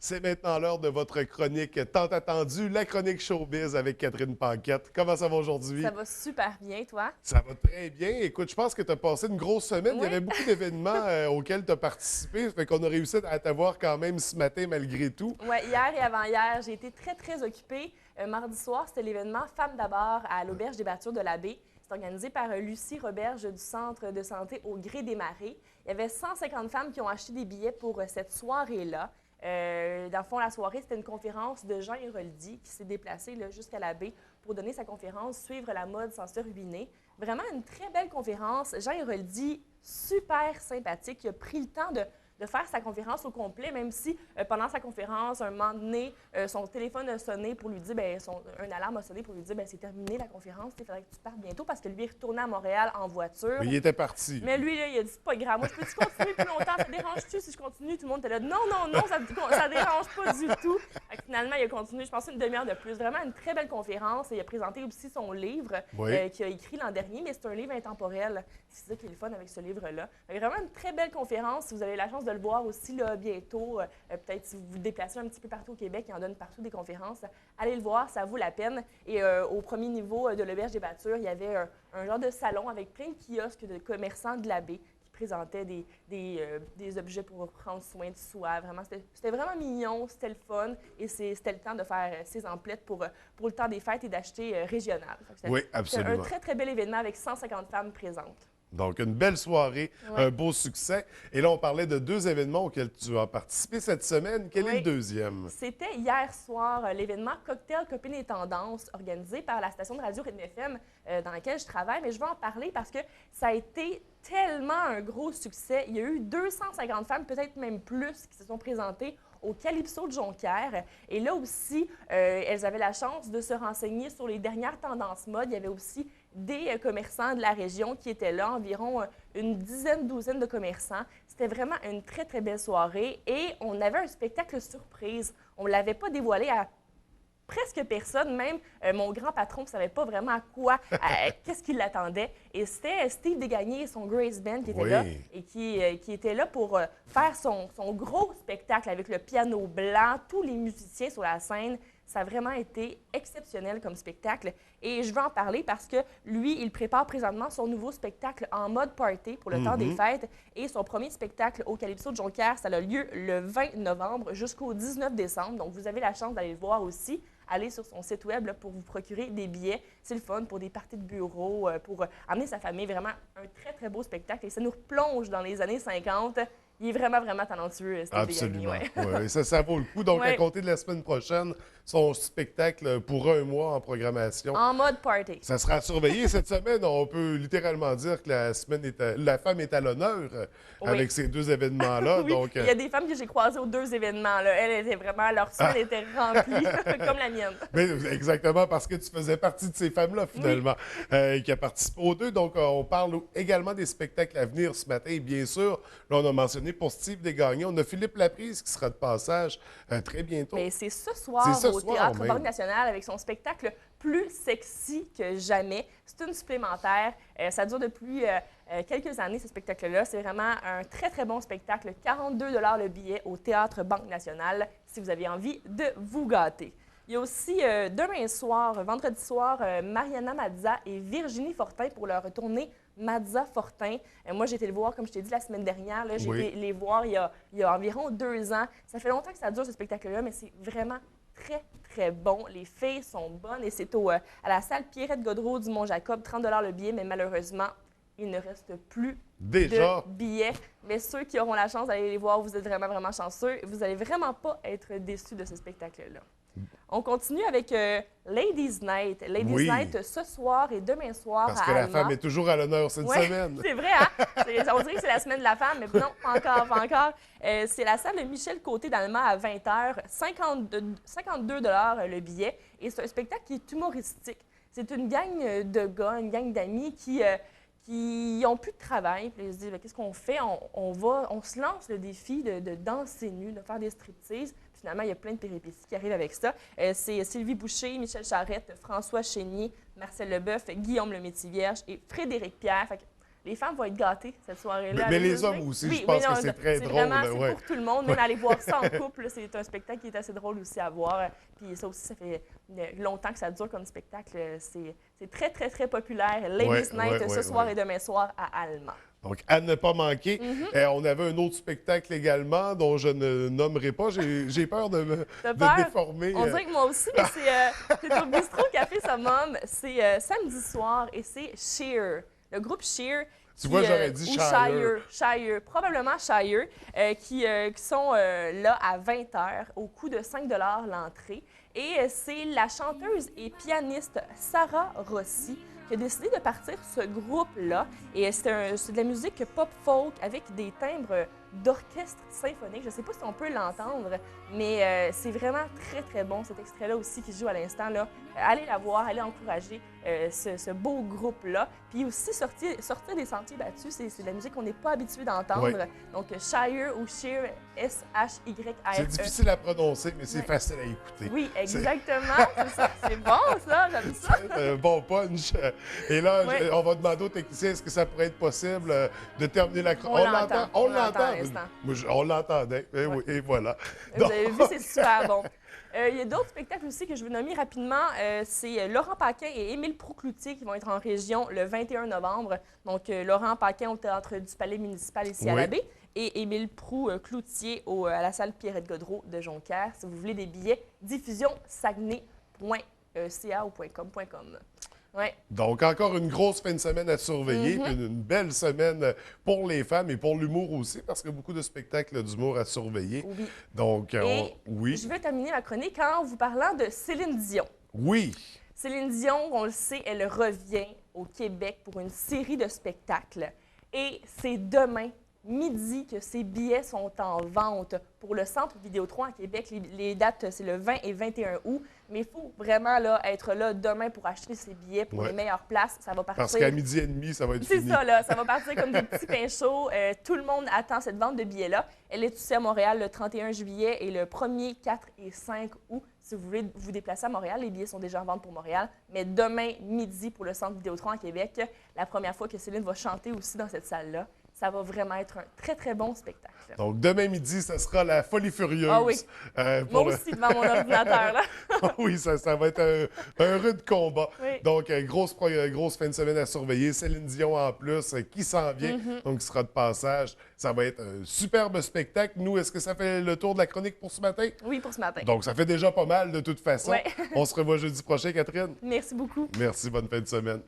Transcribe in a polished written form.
C'est maintenant l'heure de votre chronique tant attendue, la chronique Showbiz avec Catherine Paquette. Comment ça va aujourd'hui? Ça va super bien, toi? Ça va très bien. Écoute, je pense que tu as passé une grosse semaine. Il y Oui. avait beaucoup d'événements auxquels tu as participé. Fait qu'on a réussi à t'avoir quand même ce matin malgré tout. Oui, hier et avant-hier, j'ai été très occupée. Mardi soir, c'était l'événement Femmes d'abord à l'Auberge des Battures de la Baie. C'est organisé par Lucie Roberge du Centre de santé au Gré des Marais. Il y avait 150 femmes qui ont acheté des billets pour cette soirée-là. Dans le fond, la soirée, c'était une conférence de Jean Héroldi qui s'est déplacé jusqu'à la baie pour donner sa conférence « Suivre la mode sans se ruiner ». Vraiment une très belle conférence. Jean Héroldi, super sympathique, il a pris le temps de faire sa conférence au complet, même si pendant sa conférence, un moment donné, son téléphone a sonné pour lui dire, un alarme a sonné pour lui dire, c'est terminé la conférence, il faudrait que tu partes bientôt parce que lui est retourné à Montréal en voiture. Mais il était parti. Mais lui, là, il a dit, c'est pas grave, moi, je peux-tu continuer plus longtemps? Ça dérange-tu si je continue? Tout le monde était là, non, ça dérange pas du tout. Finalement, il a continué, je pense, une demi-heure de plus. Vraiment une très belle conférence. Il a présenté aussi son livre qu'il a écrit l'an dernier, mais c'est un livre intemporel. C'est ça qui est le fun avec ce livre-là. Vraiment une très belle conférence. Si vous avez la chance de le voir aussi là, bientôt, peut-être si vous vous déplacez un petit peu partout au Québec, il en donne partout des conférences, allez le voir, ça vaut la peine. Et au premier niveau de l'Auberge des Battures, il y avait un genre de salon avec plein de kiosques de commerçants de la baie qui présentaient des objets pour prendre soin de soi. Vraiment, c'était vraiment mignon, c'était le fun et c'était le temps de faire ses emplettes pour le temps des fêtes et d'acheter régional. Oui, absolument. C'était un très bel événement avec 150 femmes présentes. Donc, une belle soirée, un beau succès. Et là, on parlait de deux événements auxquels tu as participé cette semaine. Quel est le deuxième? C'était hier soir l'événement Cocktail Copines et Tendances organisé par la station de radio Rythme FM dans laquelle je travaille. Mais je vais en parler parce que ça a été tellement un gros succès. Il y a eu 250 femmes, peut-être même plus, qui se sont présentées au Calypso de Jonquière. Et là aussi, elles avaient la chance de se renseigner sur les dernières tendances mode. Il y avait aussi des commerçants de la région qui étaient là, environ une douzaine de commerçants. C'était vraiment une très belle soirée et on avait un spectacle surprise. On ne l'avait pas dévoilé à presque personne, même mon grand patron ne savait pas vraiment à quoi, qu'est-ce qui l'attendait. Et c'était Steve Desgagnés et son Grace Band qui étaient là et qui était là pour faire son gros spectacle avec le piano blanc, tous les musiciens sur la scène. Ça a vraiment été exceptionnel comme spectacle. Et je veux en parler parce que lui, il prépare présentement son nouveau spectacle en mode party pour le temps des fêtes. Et son premier spectacle au Calypso de Jonquière, ça a lieu le 20 novembre jusqu'au 19 décembre. Donc, vous avez la chance d'aller le voir aussi. Allez sur son site web là, pour vous procurer des billets. C'est le fun pour des parties de bureau, pour amener sa famille. Vraiment un très beut spectacle. Et ça nous replonge dans les années 50. Il est vraiment talentueux, Steve Desgagnés. Absolument. Ouais. Ça vaut le coup. Donc, à compter de la semaine prochaine, son spectacle pour un mois en programmation. En mode party. Ça sera surveillé cette semaine. On peut littéralement dire que la femme est à l'honneur avec ces deux événements-là. Oui. Donc, il y a des femmes que j'ai croisées aux deux événements. Là. Elles étaient vraiment, leur semaine était remplie, comme la mienne. Mais exactement, parce que tu faisais partie de ces femmes-là, finalement, qui a participé aux deux. Donc, on parle également des spectacles à venir ce matin. Et bien sûr, là, on a mentionné pour Steve Desgagnés, on a Philippe Laprise qui sera de passage très bientôt. Mais c'est ce soir au Théâtre Banque Nationale avec son spectacle plus sexy que jamais. C'est une supplémentaire. Ça dure depuis quelques années, ce spectacle-là. C'est vraiment un très bon spectacle. 42 $ le billet au Théâtre Banque Nationale si vous avez envie de vous gâter. Il y a aussi demain soir, vendredi soir, Mariana Mazza et Virginie Fortin pour leur tournée Mazza Fortin. Moi, j'ai été le voir, comme je t'ai dit la semaine dernière. J'ai été les voir il y a environ 2 ans. Ça fait longtemps que ça dure, ce spectacle-là, mais c'est vraiment très bon. Les filles sont bonnes et c'est à la salle Pierrette Godreau du Mont-Jacob, 30 $ le billet, mais malheureusement, il ne reste plus de billets. Mais ceux qui auront la chance d'aller les voir, vous êtes vraiment chanceux. Vous n'allez vraiment pas être déçus de ce spectacle-là. On continue avec Ladies Night. Ladies Night ce soir et demain soir parce que la femme est toujours à l'honneur cette semaine. C'est vrai, hein? On dirait que c'est la semaine de la femme, mais non, pas encore. C'est la salle de Michel Côté d'Allemand à 20h, 52 $ le billet. Et c'est un spectacle qui est humoristique. C'est une gang de gars, une gang d'amis qui n'ont plus de travail. Puis ils se disent, qu'est-ce qu'on fait? On se lance le défi de danser nu, de faire des striptease. Finalement, il y a plein de péripéties qui arrivent avec ça. C'est Sylvie Boucher, Michel Charette, François Chénier, Marcel Leboeuf, Guillaume Le Métis-Vierge et Frédéric Pierre. Fait que les femmes vont être gâtées cette soirée-là. Mais avec les musique. hommes aussi, Oui, je pense mais non, que c'est très drôle. Vraiment, là, c'est ouais. pour tout le monde. Même aller voir ça en couple, là, c'est un spectacle qui est assez drôle aussi à voir. Puis ça aussi, ça fait longtemps que ça dure comme spectacle. C'est très, très, très populaire. Ladies Night, ce soir et demain soir à Allemand. Donc, à ne pas manquer. On avait un autre spectacle également dont je ne nommerai pas. J'ai peur de déformer. On dirait que moi aussi, mais c'est au Bistrot Café Summum. C'est samedi soir et c'est Sheer. Le groupe Sheer. Tu vois, j'aurais dit Shire. Shire, probablement Shire, qui sont là à 20h au coût de 5 l'entrée. Et c'est la chanteuse et pianiste Sarah Rossi qui a décidé de partir ce groupe-là. Et c'est de la musique pop-folk avec des timbres d'orchestre symphonique. Je ne sais pas si on peut l'entendre, mais c'est vraiment très, très bon, cet extrait-là aussi qui se joue à l'instant. Allez la voir, allez encourager ce beau groupe-là. Puis aussi, sortir des sentiers battus, c'est de la musique qu'on n'est pas habitué d'entendre. Oui. Donc, Shire ou Sheer, S-H-Y-R-E. C'est difficile à prononcer, mais c'est facile à écouter. Oui, exactement. C'est bon, ça, j'aime ça. Un bon punch. Et là, on va demander au technicien, est-ce que ça pourrait être possible de terminer la chronique? On l'entend. On l'entendait. Et voilà. Vous avez vu, c'est super bon. Il y a d'autres spectacles aussi que je veux nommer rapidement. C'est Laurent Paquin et Émile Proulx-Cloutier qui vont être en région le 21 novembre. Donc, Laurent Paquin au Théâtre du Palais municipal ici à la baie et Émile Proulx-Cloutier à la salle Pierrette-Godreau de Jonquière. Si vous voulez des billets, diffusion saguenay.ca ou .com. Ouais. Donc, encore une grosse fin de semaine à surveiller, puis une belle semaine pour les femmes et pour l'humour aussi, parce qu'il y a beaucoup de spectacles d'humour à surveiller. Oui. Donc, je vais terminer ma chronique en vous parlant de Céline Dion. Oui. Céline Dion, on le sait, elle revient au Québec pour une série de spectacles. Et c'est demain, midi, que ces billets sont en vente pour le Centre Vidéotron à Québec. Les dates, c'est le 20 et 21 août. Mais il faut vraiment être là demain pour acheter ces billets pour les meilleures places. Ça va partir. Parce qu'à midi et demi, ça va être fini. C'est ça, là. Ça va partir comme des petits pains chauds. Tout le monde attend cette vente de billets-là. Elle est aussi à Montréal le 31 juillet et le 1er, 4 et 5 août. Si vous voulez vous déplacer à Montréal, les billets sont déjà en vente pour Montréal. Mais demain, midi, pour le Centre Vidéotron à Québec, la première fois que Céline va chanter aussi dans cette salle-là. Ça va vraiment être un très, très bon spectacle. Donc, demain midi, ça sera la folie furieuse. Ah oui. Moi aussi, devant mon ordinateur. Là. Oui, ça va être un rude combat. Oui. Donc, grosse fin de semaine à surveiller. Céline Dion en plus, qui s'en vient, donc qui sera de passage. Ça va être un superbe spectacle. Nous, est-ce que ça fait le tour de la chronique pour ce matin? Oui, pour ce matin. Donc, ça fait déjà pas mal de toute façon. Ouais. On se revoit jeudi prochain, Catherine. Merci beaucoup. Merci, bonne fin de semaine.